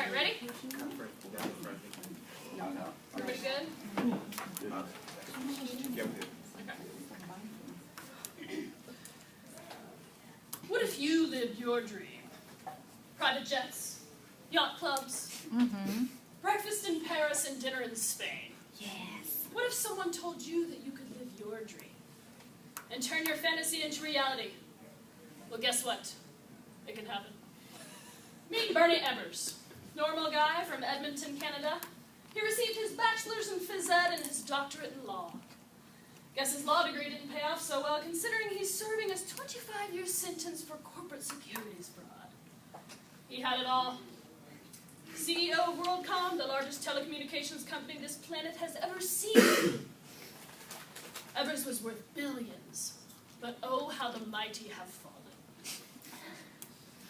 right, ready? Everybody good? Okay. What if you lived your dream? Private jets, yacht clubs, breakfast in Paris and dinner in Spain. Yes. What if someone told you that you could live your dream and turn your fantasy into reality? Well, guess what? It can happen. Meet Bernie Evers, normal guy from Edmonton, Canada. He received his bachelor's in phys ed and his doctorate in law. Guess his law degree didn't pay off so well, considering he's serving his 25-year sentence for corporate securities fraud. He had it all. CEO of Worldcom, the largest telecommunications company this planet has ever seen. Evers was worth billions, but oh, how the mighty have fallen.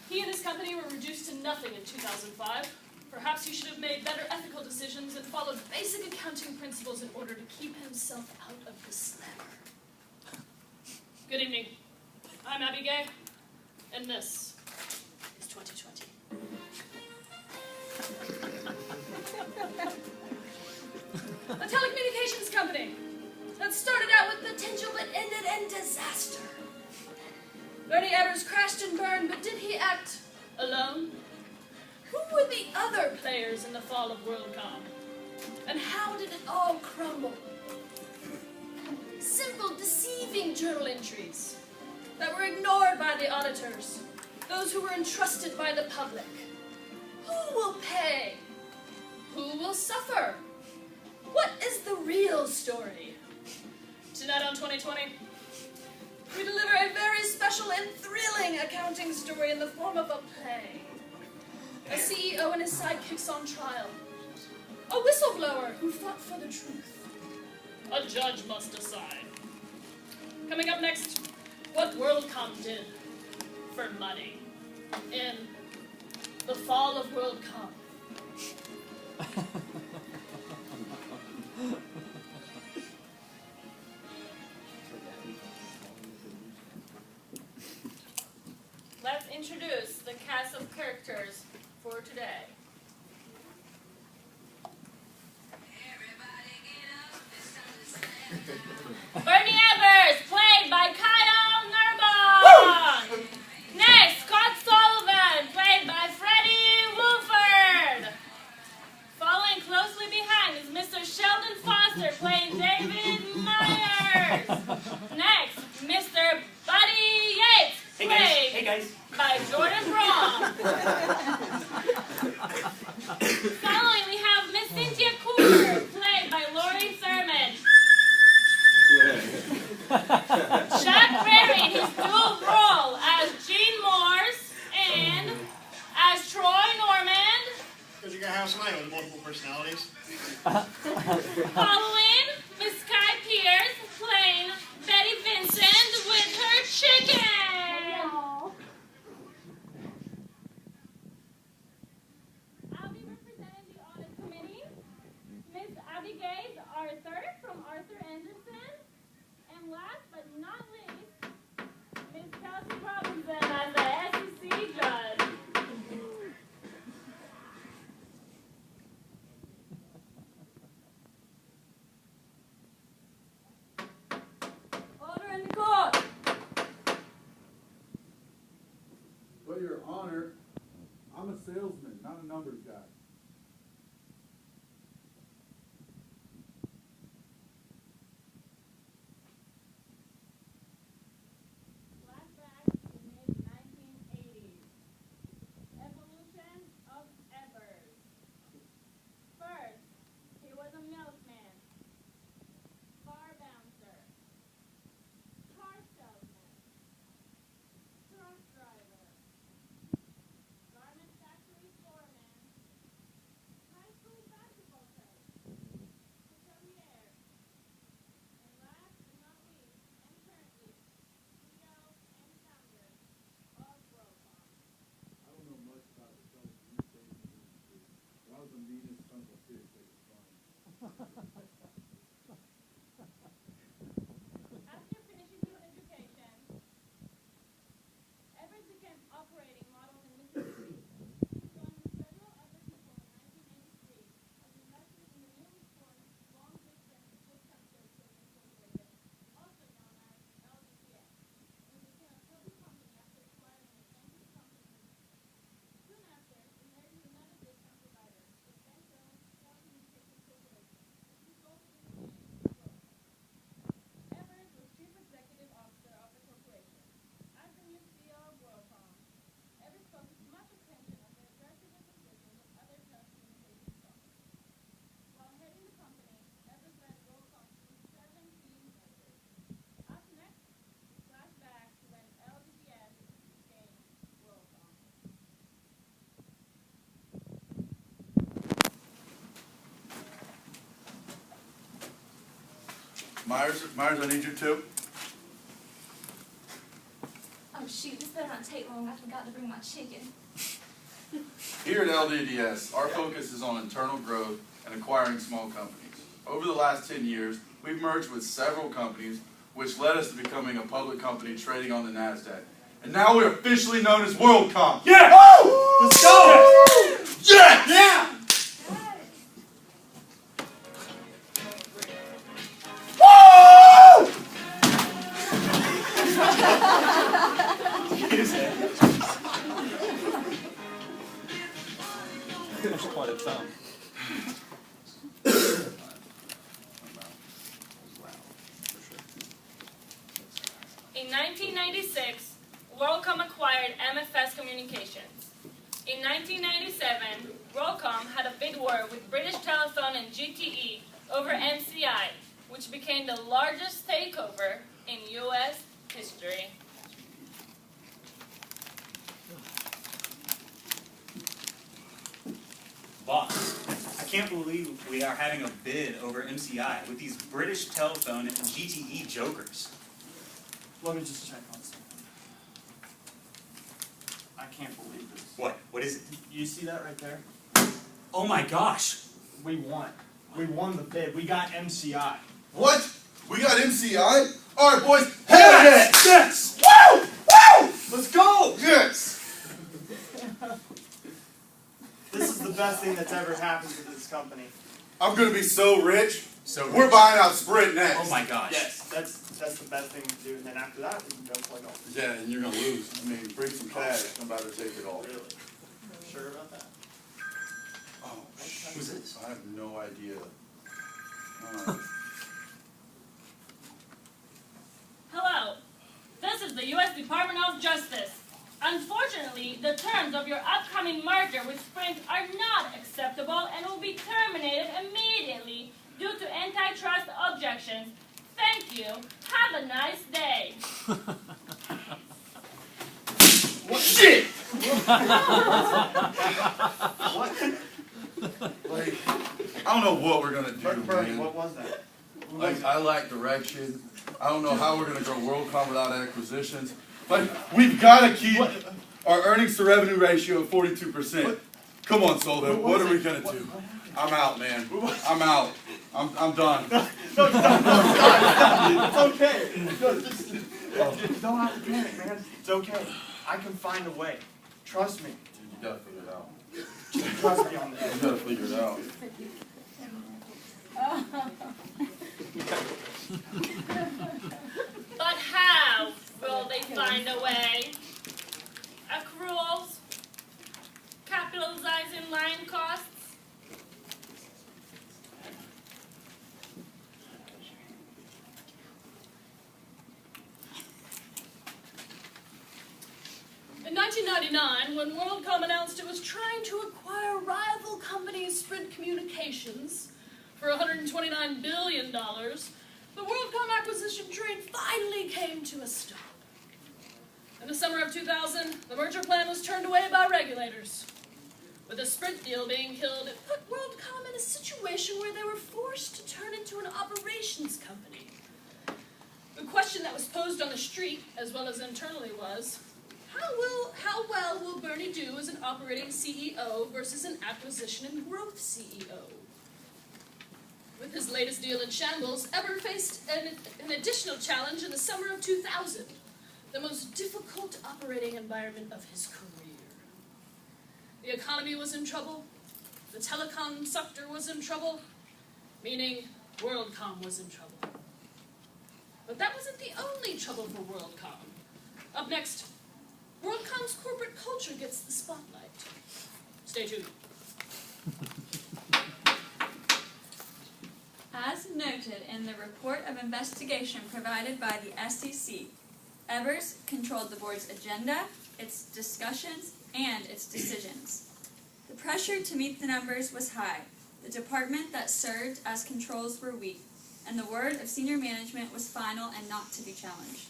He and his company were reduced to nothing in 2005. Perhaps he should have made better ethical decisions and followed basic accounting principles in order to keep himself out of the slammer. Good evening. I'm Abby Gay, and this is 2020. A telecommunications company that started out with potential but ended in disaster. Bernie Evers crashed and burned, but did he act alone? Who were the other players in the fall of Worldcom? And how did it all crumble? Simple, deceiving journal entries that were ignored by the auditors, those who were entrusted by the public. Who will pay? Who will suffer? What is the real story? Tonight on 2020, we deliver a very special and thrilling accounting story in the form of a play. A CEO and his sidekicks on trial. A whistleblower who fought for the truth. A judge must decide. Coming up next, what Worldcom did for money in the fall of Worldcom. Let's introduce the cast of characters for today. Bernie Evers, played by Kyle Nurbon. Next, Scott Sullivan, played by Freddie Woolford. Following closely behind is Mr. Sheldon Foster, playing David Myers. Next, Mr. Buddy Yates, played by Jordan Braun. Following, we have Miss Cynthia Cooper, played by Lori Thurman. Chuck Berry in his dual role as Gene Morse and as Troy Normand. Because you got a house tonight with multiple personalities. Following, Miss Sky Pierce playing Betty Vinson with her chicken. I'll be representing the audit committee. Miss Abby Gay, Arthur from Arthur Anderson. And last but not least, Miss Kelsey Robinson as the SEC judge. Order in the court. Well, Your Honor, I'm a salesman, not a numbers guy. Flashback to mid-1980s. Evolution of Evers. First, he was a milkman, bar bouncer, car salesman, truck driver, garment factory foreman, Myers, I need you too. Oh shoot, this better not take long. I forgot to bring my chicken. Here at LDDS, our focus is on internal growth and acquiring small companies. Over the last 10 years, we've merged with several companies, which led us to becoming a public company trading on the NASDAQ. And now we're officially known as Worldcom. Yeah! Woo! Let's go! Yes! Yeah! Woo! That's quite a thumb. In 1996, Worldcom acquired MFS Communications. In 1997, Worldcom had a bid war with British Telephone and GTE over MCI, which became the largest takeover in U.S. history. Boss, I can't believe we are having a bid over MCI with these British Telephone and GTE jokers. Let me just check on something. I can't believe this. What? What is it? You see that right there? Oh my gosh! We won. We won the bid. We got MCI. What? We got MCI? All right, boys. Yes! Yes! Woo! Woo! Let's go! Yes! This is the best thing that's ever happened to this company. I'm gonna be so rich. So We're buying out Sprint next. Oh my gosh. Yes, that's the best thing to do. And then after that, we can go play golf. Yeah, and you're gonna lose. I mean, bring some cash. I'm about to take it all. Really? Sure about that? Oh, Who's this? I have no idea. Hello, this is the U.S. Department of Justice. Unfortunately, the terms of your upcoming merger with Sprint are not acceptable and will be terminated immediately due to antitrust objections. Thank you. Have a nice day. What shit? What? Like, I don't know what we're gonna do, Bernie, man. what was that? Like, I lack direction. I don't know how we're gonna grow Worldcom without acquisitions. Like, we've got to keep our earnings to revenue ratio at 42%. Come on, Soldo. What are we gonna do? I'm out, man. I'm out. I'm done. No, stop. It's okay. No, just, you don't have to panic, man. It's okay. I can find a way. Trust me. Dude, you gotta figure it out. Trust me on this. You gotta figure it out. But how will they find a way? Accruals? Capitalizing line costs? In 1999, when Worldcom announced it was trying to acquire rival company Sprint Communications for $129 billion, the Worldcom acquisition train finally came to a stop. In the summer of 2000, the merger plan was turned away by regulators. With the Sprint deal being killed, it put Worldcom in a situation where they were forced to turn into an operations company. The question that was posed on the street, as well as internally, was, how well will Bernie do as an operating CEO versus an acquisition and growth CEO? With his latest deal in shambles, Eber faced an additional challenge in the summer of 2000, the most difficult operating environment of his career. The economy was in trouble, the telecom sector was in trouble, meaning Worldcom was in trouble. But that wasn't the only trouble for Worldcom. Up next, Worldcom's corporate culture gets the spotlight. Stay tuned. As noted in the report of investigation provided by the SEC, Evers controlled the board's agenda, its discussions, and its decisions. The pressure to meet the numbers was high, the department that served as controls were weak, and the word of senior management was final and not to be challenged.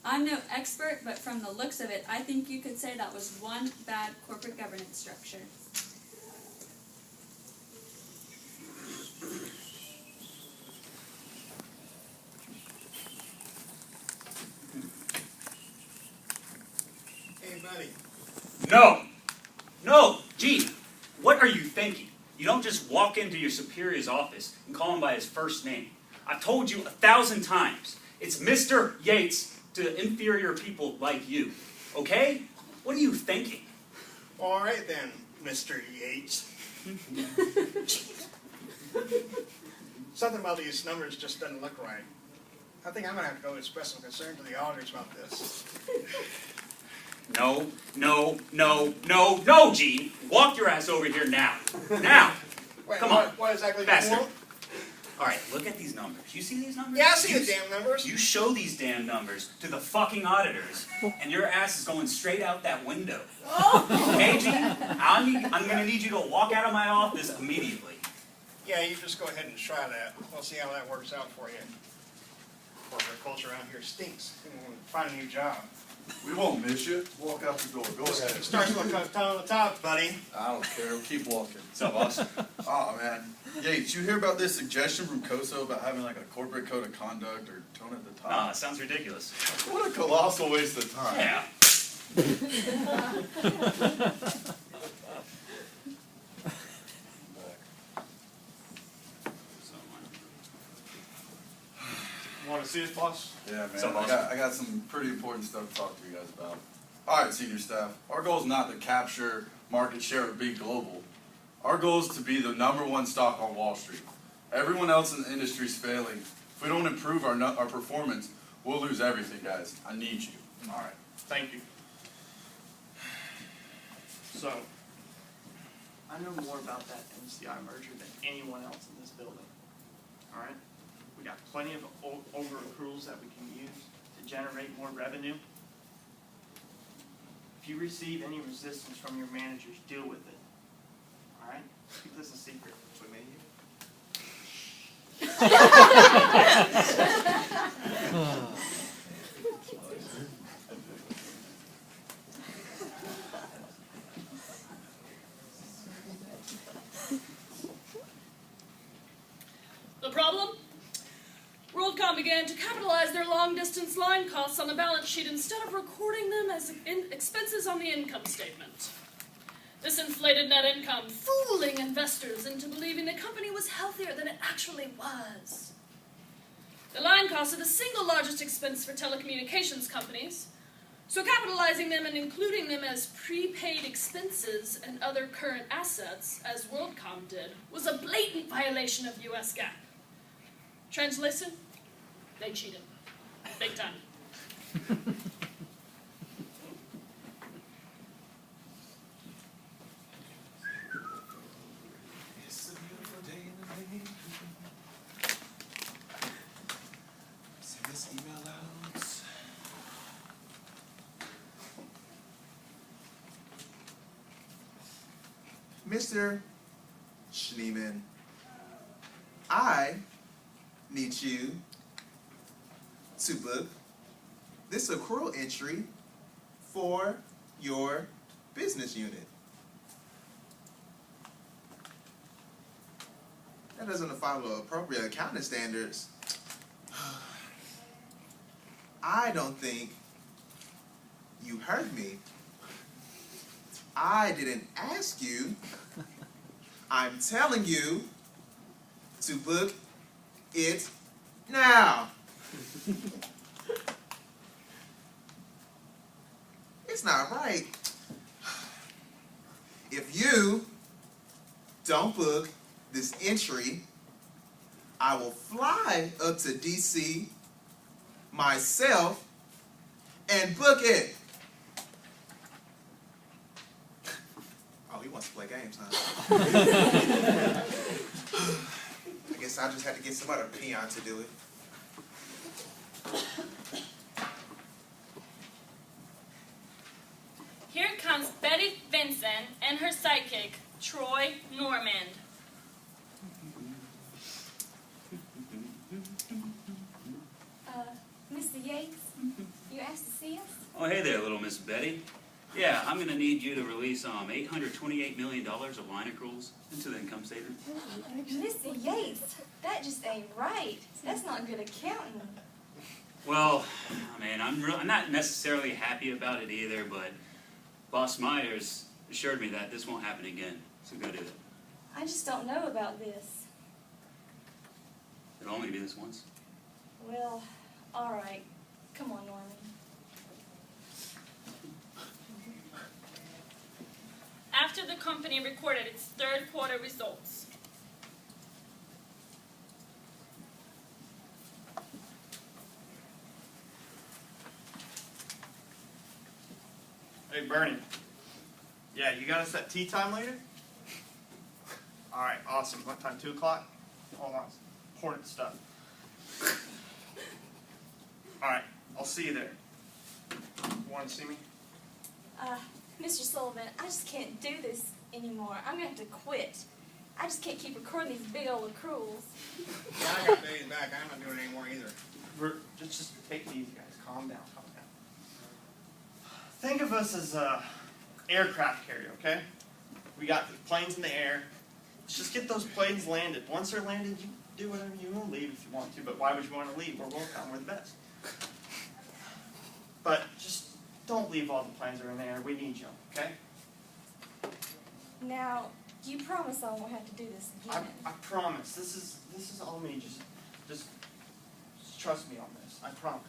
I'm no expert, but from the looks of it, I think you could say that was one bad corporate governance structure. No, Gene, what are you thinking? You don't just walk into your superior's office and call him by his first name. I've told you 1,000 times. It's Mr. Yates to inferior people like you. Okay? What are you thinking? All right then, Mr. Yates. Something about these numbers just doesn't look right. I think I'm going to have to go express some concern to the auditors about this. No, Gene. Walk your ass over here now. Now. Wait, Come on. What exactly do Faster. you want? All right, look at these numbers. You see these numbers? Yeah, I see the damn numbers. You show these damn numbers to the fucking auditors, and your ass is going straight out that window. Okay, Gene? I'm going to need you to walk out of my office immediately. Yeah, you just go ahead and try that. We'll see how that works out for you. Corporate culture around here stinks. Find a new job. We won't miss you. Walk out the door. Go ahead. It starts with the top of the top, buddy. I don't care. Keep walking. What's up, boss? Oh, man. Yates, you hear about this suggestion from COSO about having like a corporate code of conduct or tone at the top? Nah, it sounds ridiculous. What a colossal waste of time. Yeah. Want to see us, boss? Yeah, So, man. boss? I got some pretty important stuff to talk to you guys about. All right, senior staff. Our goal is not to capture market share or be global. Our goal is to be the #1 stock on Wall Street. Everyone else in the industry is failing. If we don't improve our performance, we'll lose everything, guys. I need you. All right. Thank you. So, I know more about that MCI merger than anyone else in this building. All right? We got plenty of over accruals that we can use to generate more revenue. If you receive any resistance from your managers, deal with it. All right? Keep this a secret between me and you. The problem? Worldcom began to capitalize their long-distance line costs on the balance sheet instead of recording them as expenses on the income statement. This inflated net income, fooling investors into believing the company was healthier than it actually was. The line costs are the single largest expense for telecommunications companies, so capitalizing them and including them as prepaid expenses and other current assets, as Worldcom did, was a blatant violation of US GAAP. Translation? They cheated. Big time. It's a beautiful day in the neighborhood. Send this email out. Mr. Schneeman, I need you to book this accrual entry for your business unit. That doesn't follow appropriate accounting standards. I don't think you heard me. I didn't ask you. I'm telling you to book it now. It's not right. If you don't book this entry, I will fly up to DC myself and book it. Oh, he wants to play games, huh? I guess I'll just have to get some other peon to do it. Here comes Betty Vinson and her sidekick, Troy Normand. Mr. Yates, you asked to see us? Oh, hey there, little Miss Betty. Yeah, I'm going to need you to release $828 million of line accruals into the income statement. Mr. Yates, that just ain't right. That's not good accounting. Well, I mean, I'm not necessarily happy about it either, but Boss Myers assured me that this won't happen again, so go do it. I just don't know about this. It'll only be this once. Well, all right. Come on, Norman. After the company recorded its third quarter results, Hey, Bernie. Yeah, you got us at tea time later? All right, awesome. What time? 2 o'clock? Hold on. Important stuff. All right, I'll see you there. You want to see me? Mr. Sullivan, I just can't do this anymore. I'm gonna have to quit. I just can't keep recording these big old accruals. Yeah, I got days back. I'm not doing it anymore either. Just take it easy, guys. Calm down, calm down. Think of us as a aircraft carrier, okay? We got the planes in the air. Let's just get those planes landed. Once they're landed, you do whatever you want to leave if you want to, but why would you want to leave? We're Worldcom, we're the best. But just don't leave while the planes are in the air. We need you, okay? Now, you promise I won't have to do this again. I promise. This is all me. Just trust me on this. I promise.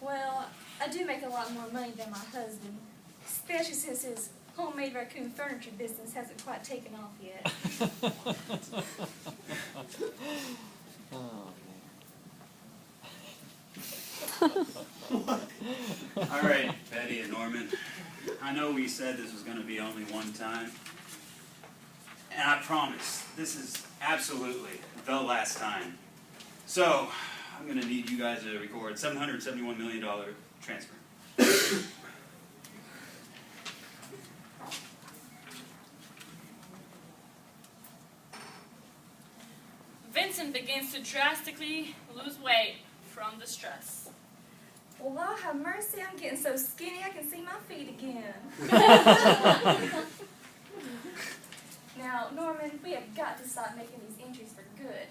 Well, I do make a lot more money than my husband, especially since his homemade raccoon furniture business hasn't quite taken off yet. All right, Betty and Norman. I know we said this was going to be only one time. And I promise, this is absolutely the last time. So, I'm going to need you guys to record $771 million transfer. Vinson begins to drastically lose weight from the stress. Well, Lord have mercy, I'm getting so skinny I can see my feet again. Now, Norman, we have got to stop making these entries for good.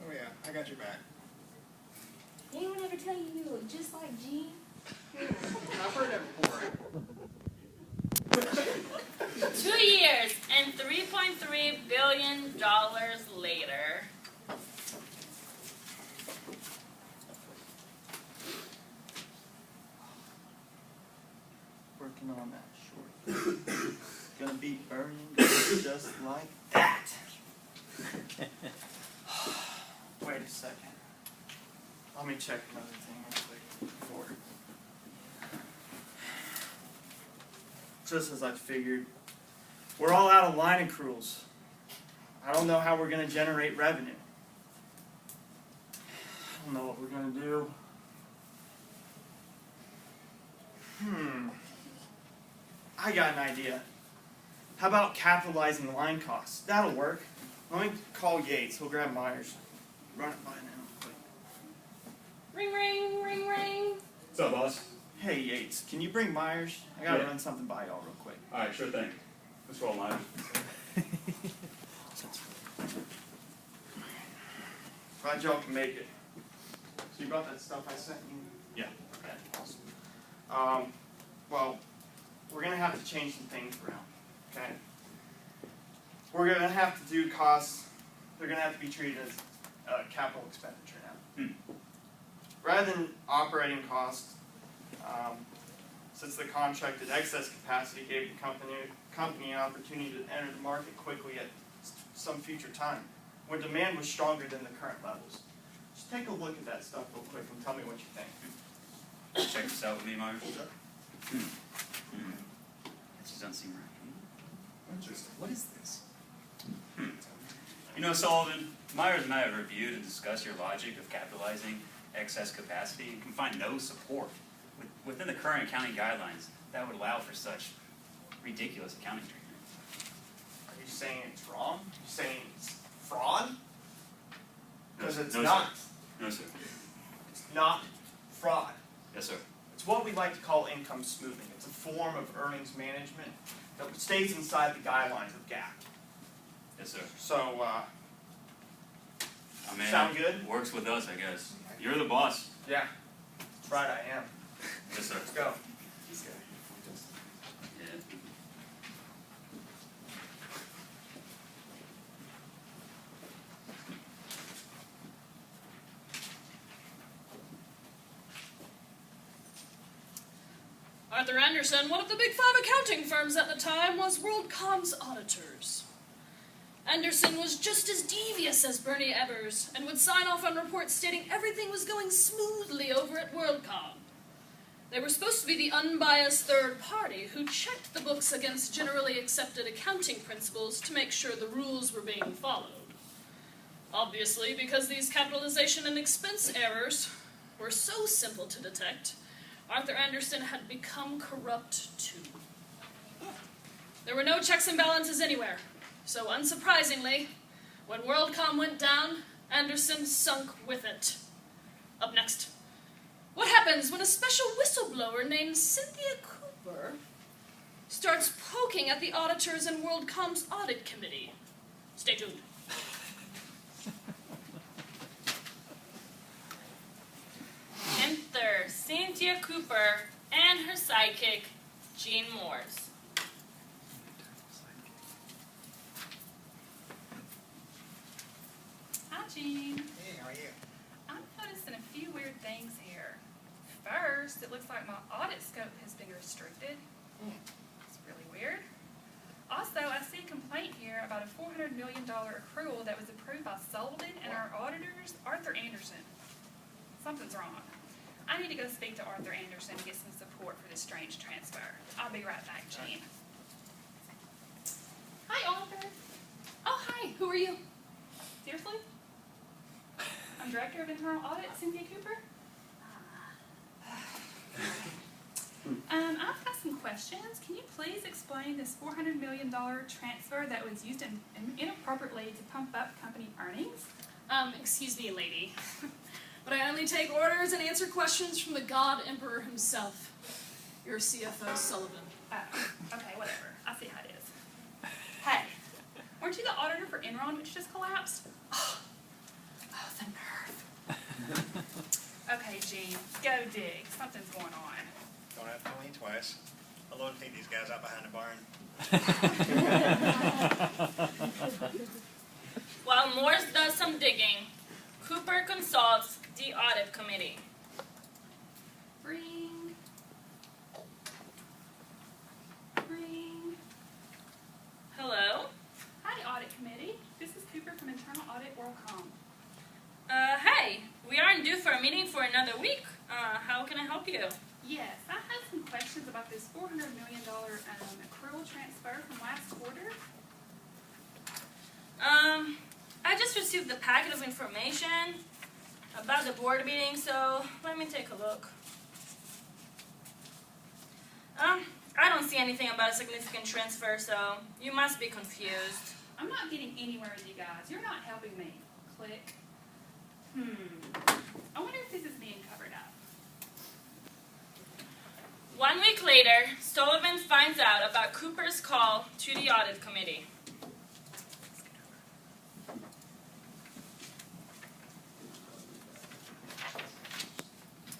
Oh yeah, I got your back. Anyone ever tell you you look just like Gene? I've heard that before. 2 years and $3.3 billion later. Working on that short. Gonna be burning just like that. Wait a second. Let me check another thing real quick before. Just as I figured, we're all out of line accruals. I don't know how we're gonna generate revenue. I don't know what we're gonna do. I got an idea. How about capitalizing line costs? That'll work. Let me call Yates. He'll grab Myers. Run it by him quick. Ring, ring, ring, ring. What's up, boss? Hey, Yates, can you bring Myers? I gotta Yeah. run something by y'all real quick. All right, sure thing. Let's roll, Myers. Glad y'all can make it. So you brought that stuff I sent you? Yeah. Okay, awesome. Well, we're gonna have to change some things around, okay? We're gonna have to do costs, they're gonna have to be treated as capital expenditure now. Rather than operating costs, since the contracted excess capacity gave the company an opportunity to enter the market quickly at some future time, when demand was stronger than the current levels. Just take a look at that stuff real quick and tell me what you think. Check this out with me, Myers. That just doesn't seem right. Interesting. What is this? You know, Sullivan, Myers and I have reviewed and discussed your logic of capitalizing excess capacity and can find no support within the current accounting guidelines that would allow for such ridiculous accounting treatment. Are you saying it's wrong? Are you saying it's fraud? Because it's No, not. Sir. No, sir. It's not fraud. Yes, sir. It's what we like to call income smoothing. It's a form of earnings management that stays inside the guidelines of GAAP. Yes, sir. So, I mean, sound good? Works with us, I guess. You're the boss. Yeah, that's right, I am. Yes, sir. Let's go. Yeah. Arthur Anderson, one of the big 5 accounting firms at the time, was Worldcom's auditors. Anderson was just as devious as Bernie Evers and would sign off on reports stating everything was going smoothly over at Worldcom. They were supposed to be the unbiased third party who checked the books against generally accepted accounting principles to make sure the rules were being followed. Obviously, because these capitalization and expense errors were so simple to detect, Arthur Anderson had become corrupt too. There were no checks and balances anywhere, so unsurprisingly, when Worldcom went down, Anderson sunk with it. Up next, what happens when a special whistleblower named Cynthia Cooper starts poking at the auditors in Worldcom's audit committee? Stay tuned. Enter Cynthia Cooper and her sidekick, Jean Morse. Hi, Jean. Hey, how are you? I'm noticing a few weird things here. First, it looks like my audit scope has been restricted. It's really weird. Also, I see a complaint here about a $400 million accrual that was approved by Sullivan and our auditors, Arthur Anderson. Something's wrong. I need to go speak to Arthur Anderson to get some support for this strange transfer. I'll be right back, Jean. Hi, Arthur. Oh, hi. Who are you? Seriously? I'm Director of Internal Audit, Cynthia Cooper. I've got some questions. Can you please explain this $400 million transfer that was used inappropriately to pump up company earnings? Excuse me, lady. But I only take orders and answer questions from the God Emperor himself. Your CFO, Sullivan. Okay, whatever. I see how it is. Hey, weren't you the auditor for Enron, which just collapsed? Oh, the nerve. Okay, Jean, go dig. Something's going on. Don't have to tell me twice. I'll load and take these guys out behind the barn. While Morse does some digging, Cooper consults the audit committee. Ring. Ring. Hello? Hi, audit committee. This is Cooper from Internal Audit Worldcom. Hey, we aren't due for a meeting for another week. How can I help you? Yes, I have some questions about this $400 million accrual transfer from last quarter. I just received the packet of information about the board meeting, so let me take a look. I don't see anything about a significant transfer, so you must be confused. I'm not getting anywhere with you guys. You're not helping me. Click. I wonder if this is being covered up. 1 week later, Sullivan finds out about Cooper's call to the audit committee.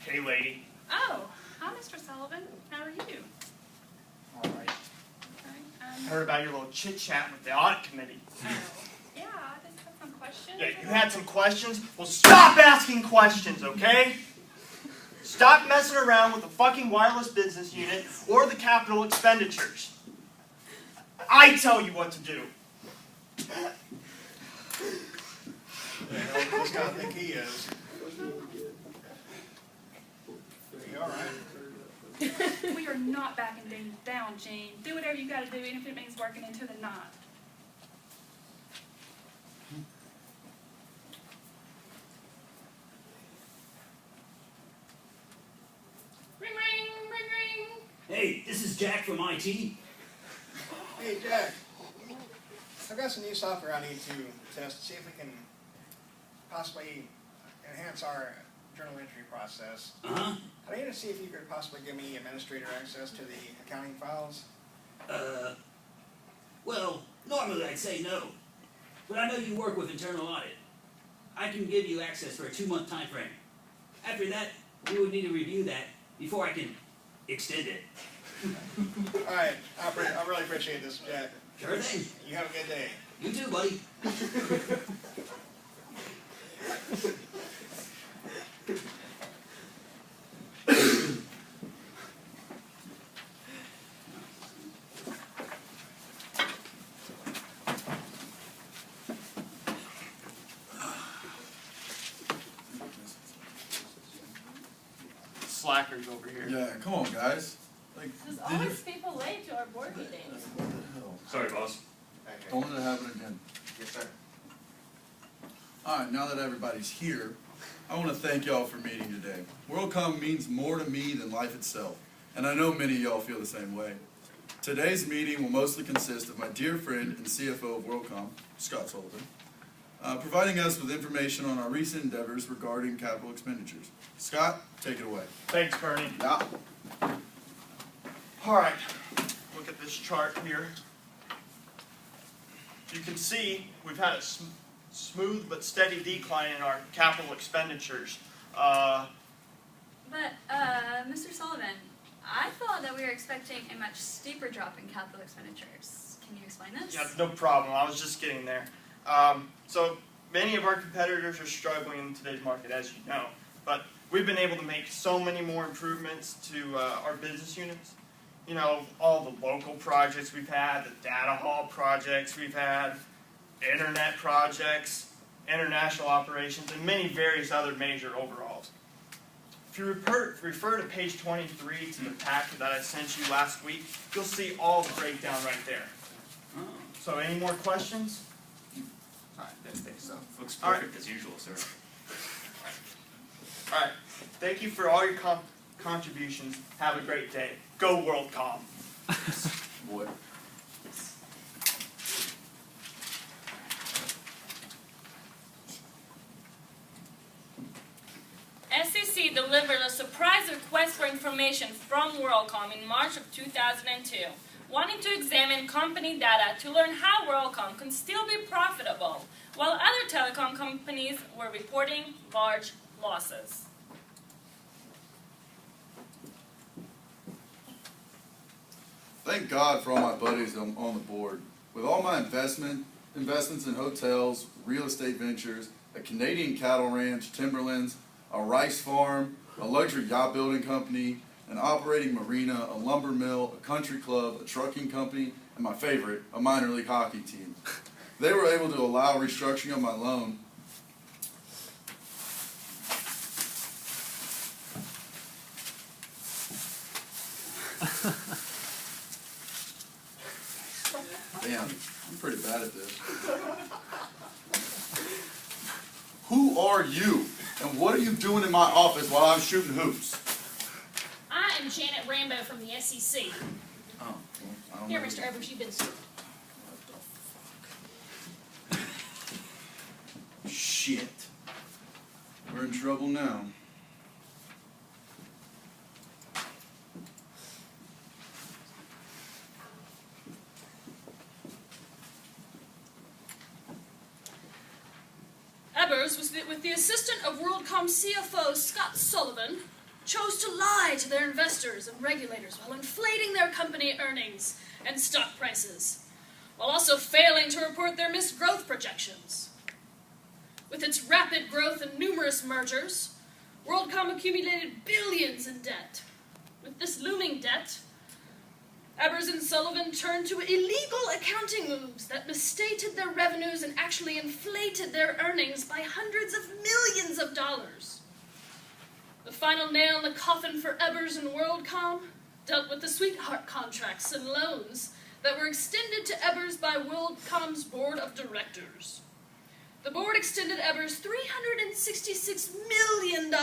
Hey, lady. Oh, hi, Mr. Sullivan. How are you? All right. Okay, Heard about your little chit-chat with the audit committee. yeah, I just have some questions. Yeah, you had some questions? Well, stop asking questions, okay? Stop messing around with the fucking wireless business unit or the capital expenditures. I tell you what to do. Who the hell does this guy think he is? You all right? We are not backing down, Jean. Do whatever you gotta do, even if it means working into the night. Ring, ring, ring, ring. Hey, this is Jack from IT. Hey, Jack. I've got some new software I need to test to see if we can possibly enhance our journal entry process. Uh-huh. I need to see if you could possibly give me administrator access to the accounting files. Well, normally I'd say no, but I know you work with internal audit. I can give you access for a 2-month time frame. After that, we would need to review that before I can extend it. All right, I really appreciate this, Jack. Sure thing. You have a good day. You too, buddy. slackers over here. Yeah, come on, guys. Like, There's did you? always people late to our board meetings. What the hell? Sorry, boss. Don't let it happen again. Yes, sir. Alright, now that everybody's here, I want to thank y'all for meeting today. Worldcom means more to me than life itself, and I know many of y'all feel the same way. Today's meeting will mostly consist of my dear friend and CFO of Worldcom, Scott Sullivan, providing us with information on our recent endeavors regarding capital expenditures. Scott, take it away. Thanks, Bernie. Yeah. Alright, look at this chart here. You can see we've had a smooth but steady decline in our capital expenditures. But, Mr. Sullivan, I thought that we were expecting a much steeper drop in capital expenditures. Can you explain this? Yeah, no problem. I was just getting there. So many of our competitors are struggling in today's market, as you know. But we've been able to make so many more improvements to our business units. You know, all the local projects we've had, the data hall projects we've had, internet projects, international operations, and many various other major overhauls. If you refer to page 23 to the packet that I sent you last week, you'll see all the breakdown right there. Oh, So any more questions? alright, I think so. Looks All right. perfect as usual, sir. Alright, thank you for all your contributions. Have a great day. Go Worldcom. Boy. SEC delivered a surprise request for information from Worldcom in March of 2002, wanting to examine company data to learn how Worldcom can still be profitable, while other telecom companies were reporting large losses. Thank God for all my buddies on the board. With all my investments in hotels, real estate ventures, a Canadian cattle ranch, timberlands, a rice farm, a luxury yacht building company, an operating marina, a lumber mill, a country club, a trucking company, and my favorite, a minor league hockey team. They were able to allow restructuring of my loan. Damn, I'm pretty bad at this. Who are you? And what are you doing in my office while I'm shooting hoops? I am Janet Rambo from the SEC. Oh, well, I don't Here, know. Mr. Evers, you've been served. Shit. We're in trouble now. Evers, with the assistant of Worldcom CFO Scott Sullivan, chose to lie to their investors and regulators while inflating their company earnings and stock prices, while also failing to report their missed growth projections. With its rapid growth and numerous mergers, Worldcom accumulated billions in debt. With this looming debt, Evers and Sullivan turned to illegal accounting moves that misstated their revenues and actually inflated their earnings by hundreds of millions of dollars. The final nail in the coffin for Evers and Worldcom dealt with the sweetheart contracts and loans that were extended to Evers by Worldcom's board of directors. The board extended Evers $366 million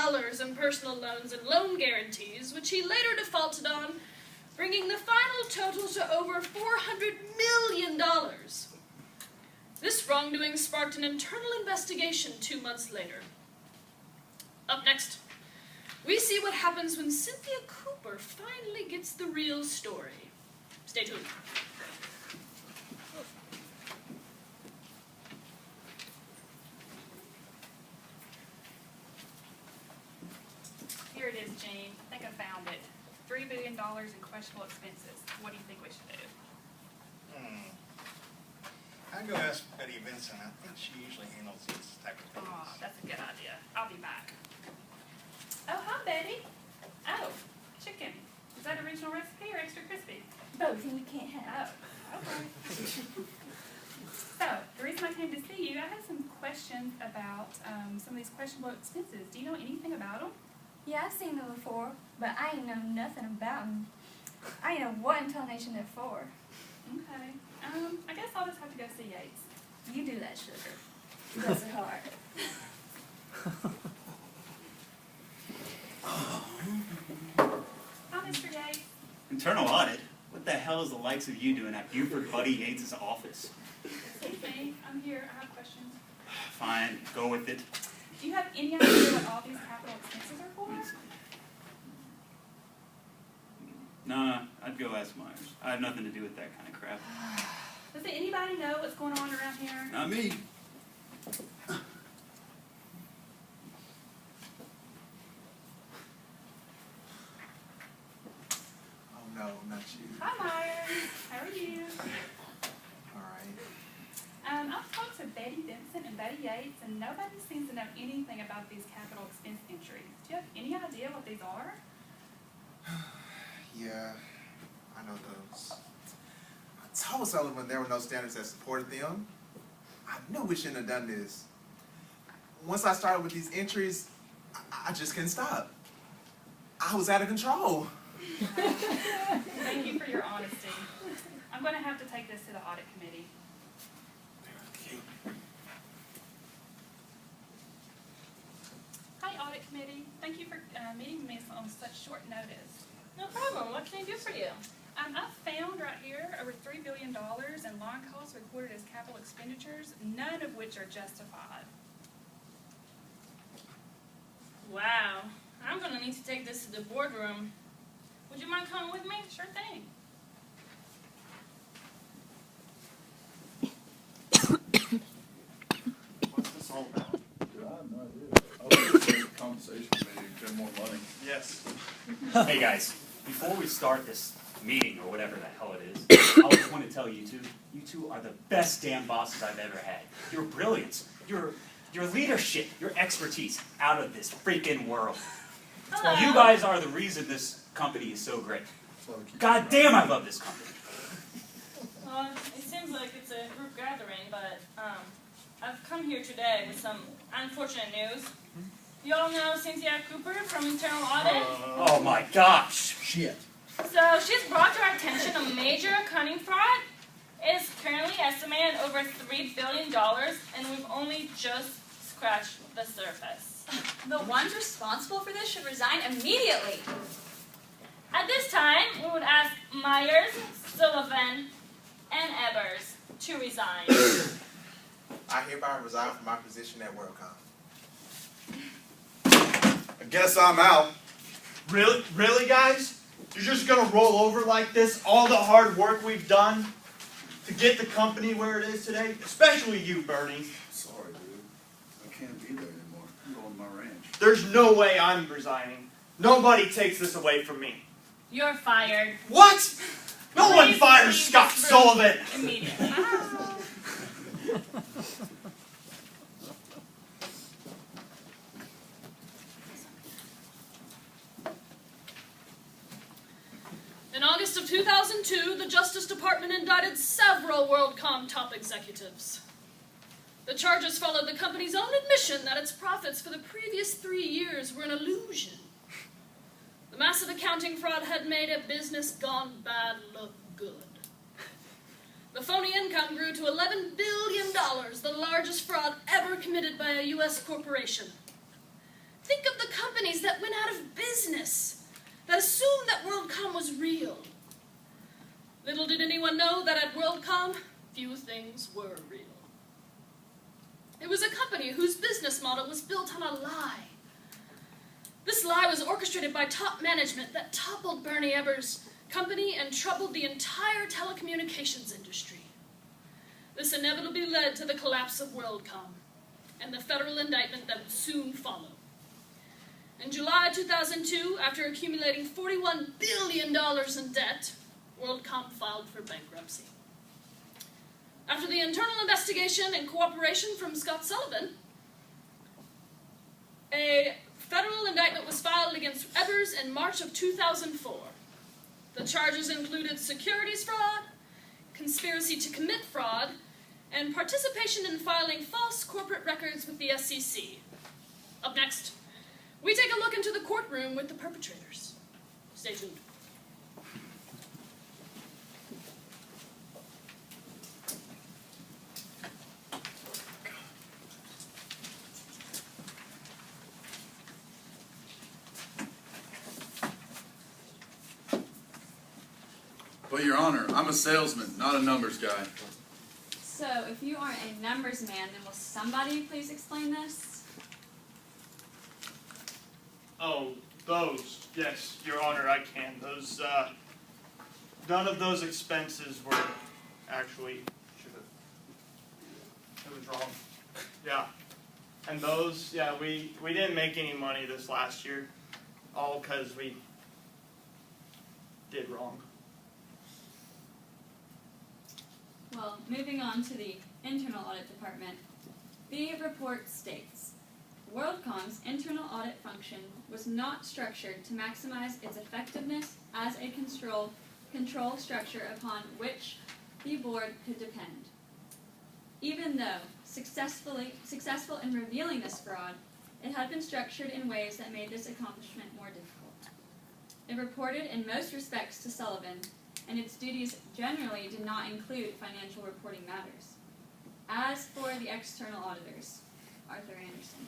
in personal loans and loan guarantees, which he later defaulted on, bringing the final total to over $400 million. This wrongdoing sparked an internal investigation 2 months later. Up next, we see what happens when Cynthia Cooper finally gets the real story. Stay tuned. Here it is, Jane. I think I found it. $3 billion in questionable expenses. What do you think we should do? I'd go ask Betty Vinson. I think she usually handles these type of things. Oh, that's a good idea. I'll be back. Oh, hi, Betty. Oh, chicken. Is that a regional recipe or extra crispy? Both, and you can't have. Oh, okay. So, the reason I came to see you, I had some questions about some of these questionable expenses. Do you know anything about them? Yeah, I've seen them before, but I ain't know nothing about them. I ain't know what intonation they're for. Okay. I guess I'll just have to go see Yates. You do that, sugar. Bless her heart. Hi, Mr. Yates. Internal audit? What the hell is the likes of you doing at Buford Buddy Yates' office? Excuse me. I'm here. I have questions. Fine, go with it. Do you have any idea what all these capital expenses are for? Nah, I'd go ask Myers. I have nothing to do with that kind of crap. Does anybody know what's going on around here? Not me. Oh no, not you. Hi, Myers. How are you? All right. I've talked to Betty Vinson and Betty Yates, and nobody seems to know anything about these capital expense entries. Do you have any idea what these are? Yeah, I know those. I told Sullivan there were no standards that supported them. I knew we shouldn't have done this. Once I started with these entries, I just couldn't stop. I was out of control. Thank you for your honesty. I'm going to have to take this to the audit committee. Hi, audit committee. Thank you for meeting me on such short notice. No problem. What can I do for you? I found right here over $3 billion in line costs recorded as capital expenditures, none of which are justified. Wow. I'm going to need to take this to the boardroom. Would you mind coming with me? Sure thing. What's this all about? Dude, I have no idea. I was going to compensation maybe get more money. Yes. Hey guys, before we start this meeting or whatever the hell it is, I just want to tell you two are the best damn bosses I've ever had. Your brilliance, your leadership, your expertise, out of this freaking world. You guys are the reason this company is so great. God damn, I love this company. It seems like it's a group gathering, but I've come here today with some unfortunate news. You all know Cynthia Cooper from Internal Audit? Oh my gosh. Shit. So she's brought to our attention a major accounting fraud. It is currently estimated at over $3 billion, and we've only just scratched the surface. The ones responsible for this should resign immediately. At this time, we would ask Myers, Sullivan, and Ebers to resign. I hereby resign from my position at Worldcom. I guess I'm out. Really, guys? You're just gonna roll over like this? All the hard work we've done to get the company where it is today? Especially you, Bernie. Sorry, dude. I can't be there anymore. I'm going to my ranch. There's no way I'm resigning. Nobody takes this away from me. You're fired. What? No one Please fires leave Scott this room Sullivan. Immediately. In August of 2002, the Justice Department indicted several Worldcom top executives. The charges followed the company's own admission that its profits for the previous 3 years were an illusion. The massive accounting fraud had made a business gone bad look good. The phony income grew to $11 billion, the largest fraud ever committed by a U.S. corporation. Think of the companies that went out of business, that assumed that Worldcom was real. Little did anyone know that at Worldcom, few things were real. It was a company whose business model was built on a lie. This lie was orchestrated by top management that toppled Bernie Ebers' company and troubled the entire telecommunications industry. This inevitably led to the collapse of Worldcom and the federal indictment that would soon follow. In July 2002, after accumulating $41 billion in debt, Worldcom filed for bankruptcy. After the internal investigation and cooperation from Scott Sullivan, a federal indictment was filed against Ebers in March of 2004. The charges included securities fraud, conspiracy to commit fraud, and participation in filing false corporate records with the SEC. Up next, we take a look into the courtroom with the perpetrators. Stay tuned. But Your Honor, I'm a salesman, not a numbers guy. So, if you aren't a numbers man, then will somebody please explain this? Oh, those. Yes, Your Honor, I can. Those, none of those expenses were actually, it was wrong. Yeah. And those, yeah, we didn't make any money this last year, all because we did wrong. Well, moving on to the internal audit department. The report states, Worldcom's internal audit function was not structured to maximize its effectiveness as a control structure upon which the board could depend. Even though successful in revealing this fraud, it had been structured in ways that made this accomplishment more difficult. It reported in most respects to Sullivan, and its duties generally did not include financial reporting matters. As for the external auditors, Arthur Anderson,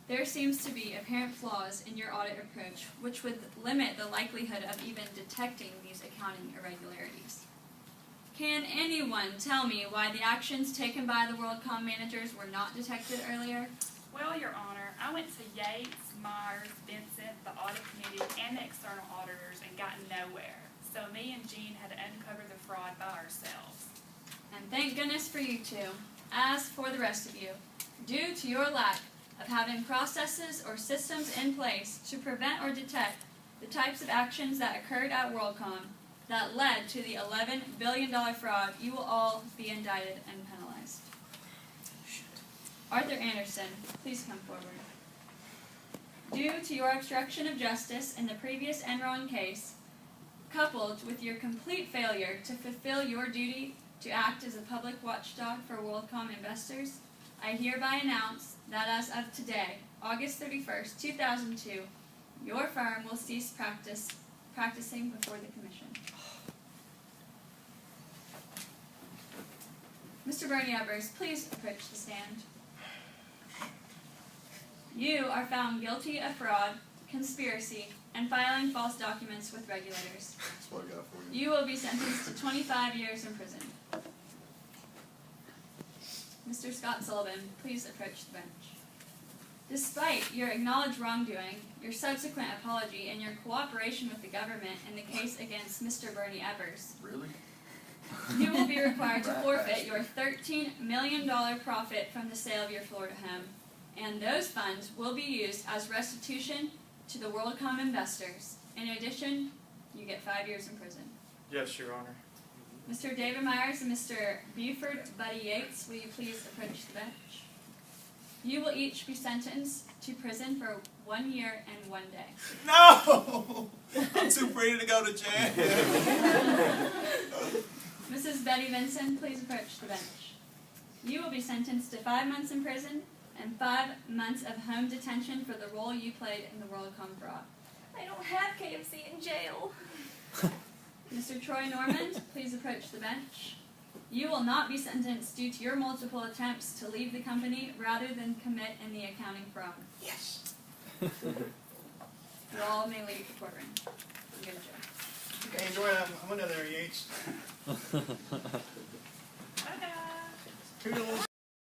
there seems to be apparent flaws in your audit approach which would limit the likelihood of even detecting these accounting irregularities. Can anyone tell me why the actions taken by the Worldcom managers were not detected earlier? Well, Your Honor, I went to Yates, Myers, Vinson, the audit committee, and the external auditors and got nowhere. So me and Jean had to uncover the fraud by ourselves. And thank goodness for you two. As for the rest of you, due to your lack of having processes or systems in place to prevent or detect the types of actions that occurred at Worldcom that led to the $11 billion fraud, you will all be indicted and penalized. Arthur Anderson, please come forward. Due to your obstruction of justice in the previous Enron case, coupled with your complete failure to fulfill your duty to act as a public watchdog for Worldcom investors, I hereby announce that as of today, August 31st, 2002, your firm will cease practicing before the Commission. Mr. Bernie Evers, please approach the stand. You are found guilty of fraud, conspiracy, and filing false documents with regulators. That's what I got for you. You will be sentenced to 25 years in prison. Mr. Scott Sullivan, please approach the bench. Despite your acknowledged wrongdoing, your subsequent apology, and your cooperation with the government in the case against Mr. Bernie Evers, Really? you will be required to forfeit your $13 million profit from the sale of your Florida home, and those funds will be used as restitution to the Worldcom investors. In addition, you get 5 years in prison. Yes, Your Honor. Mr. David Myers and Mr. Buford Buddy Yates, will you please approach the bench? You will each be sentenced to prison for 1 year and 1 day. No! I'm too ready to go to jail. Mrs. Betty Vinson, please approach the bench. You will be sentenced to 5 months in prison and 5 months of home detention for the role you played in the Worldcom fraud. I don't have KFC in jail. Mr. Troy Normand, please approach the bench. You will not be sentenced due to your multiple attempts to leave the company rather than commit in the accounting fraud. Yes. You all may leave the courtroom. You go to jail. Okay, enjoy that. I'm under there, Yates. Ta-da! Toodles.